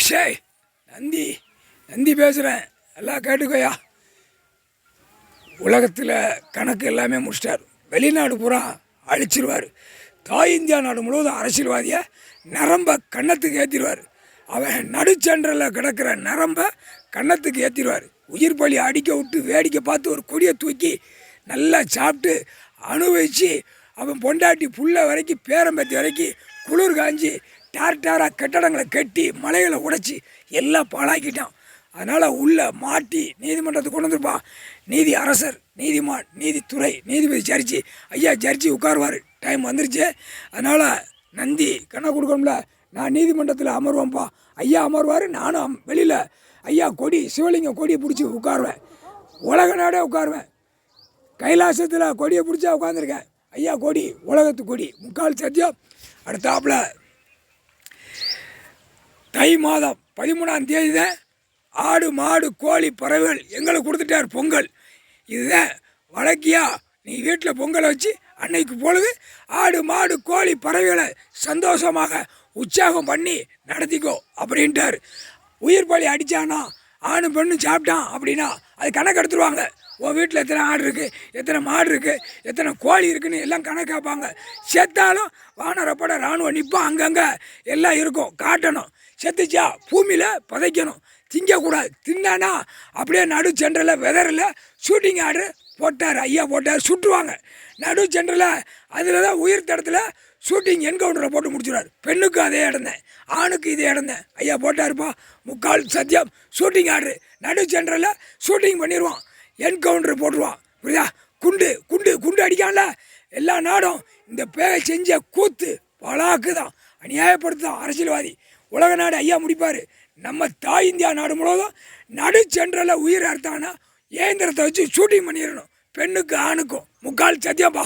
ஷேய் நந்தி நந்தி பேசுகிறேன், எல்லாம் கேட்டுக்கோயா. உலகத்தில் கணக்கு எல்லாமே முடிச்சிட்டார். வெளிநாடு பூரா அழிச்சிருவார். தாய் இந்தியா நாடு முழுவதும் அரசியல்வாதியை நரம்பை கன்னத்துக்கு ஏற்றிடுவார். அவன் நடுச்சென்றில் கிடக்கிற நரம்பை கன்னத்துக்கு ஏற்றிடுவார். உயிர் பலி அடிக்க விட்டு வேடிக்கை பார்த்து ஒரு கொடியை தூக்கி நல்லா சாப்பிட்டு அனுபவித்து அவன் பொண்டாட்டி புள்ள வரைக்கும் பேரம்பத்தி வரைக்கும் குளிர் காஞ்சி டாராக கட்டடங்களை கட்டி மலைகளை உடைச்சி எல்லாம் பாழாக்கிட்டான். அதனால் உள்ள மாட்டி நீதிமன்றத்துக்கு கொண்டு வந்துருப்பான். நீதி அரசர், நீதிமான், நீதித்துறை, நீதிபதி ஜட்ஜி. ஐயா ஜட்ஜி உட்காருவார், டைம் வந்துருச்சு. அதனால் நந்தி கண்ணை கொடுக்கணும்ல, நான் நீதிமன்றத்தில் அமர்வேன்ப்பா. ஐயா அமர்வார், நானும் வெளியில் ஐயா கொடி சிவலிங்க கொடியை பிடிச்சி உட்காருவேன். உலக நாடே உட்காருவேன். கைலாசத்தில் கொடியை பிடிச்சா உட்காந்துருக்கேன். ஐயா கொடி உலகத்து கொடி, முக்கால் சத்தியம். அடுத்தாப்பில் தை மாதம் 13ஆம் தேதி தான் ஆடு மாடு கோழி பறவைகள் எங்களுக்கு கொடுத்துட்டார் பொங்கல். இதுதான் வழக்கியா, நீ வீட்டில் பொங்கலை வச்சு அன்னைக்கு பொழுது ஆடு மாடு கோழி பறவைகளை சந்தோஷமாக உற்சாகம் பண்ணி நடத்திக்கோ அப்படின்ட்டார். உயிர் பலி அடித்தானா ஆணு பெண்ணு சாப்பிட்டான் அப்படின்னா அது கணக்கு எடுத்துருவாங்க. உன் வீட்டில் எத்தனை ஆடு இருக்குது, எத்தனை மாடு இருக்குது, எத்தனை கோழி இருக்குன்னு எல்லாம் கணக்கு கேட்பாங்க. செத்தாலும் வானரப்பட இராணுவம் நிற்பான், அங்கங்கே எல்லாம் இருக்கும், காட்டணும். செத்துச்சா பூமியில் புதைக்கணும், திங்கக்கூடாது. தின்னானா அப்படியே நடு சென்டரில் வெதரில் ஷூட்டிங் ஆர்டர் போட்டார். ஐயா போட்டார், சுட்டுவாங்க நடு சென்டரில். அதில் தான் உயிர் தடத்தில் ஷூட்டிங் என்கவுண்டரை போட்டு முடிச்சுடுவார். பெண்ணுக்கு அதே இடந்தேன், ஆணுக்கு இதே இடந்தேன். ஐயா போட்டாருப்பா, முக்கால் சத்தியம். ஷூட்டிங் ஆர்டர் நடு சென்டரில் ஷூட்டிங் பண்ணிடுவான், என்கவுண்டர் போட்டுருவான். புரியுதா? குண்டு குண்டு குண்டு அடிக்கான்ல. எல்லா நாடும் இந்த பேரை செஞ்ச கூத்து பலாக்கு தான், அநியாயப்படுத்துதான் அரசியல்வாதி. உலக நாடு ஐயா முடிப்பார். நம்ம தாய் இந்தியா நாடு முழுவதும் நடு சென்டரில் உயிர் அறுத்தானா இயந்திரத்தை வச்சு ஷூட்டிங் பண்ணிடணும், பெண்ணுக்கு ஆணுக்கும். முக்கால் சத்தியம்ப்பா.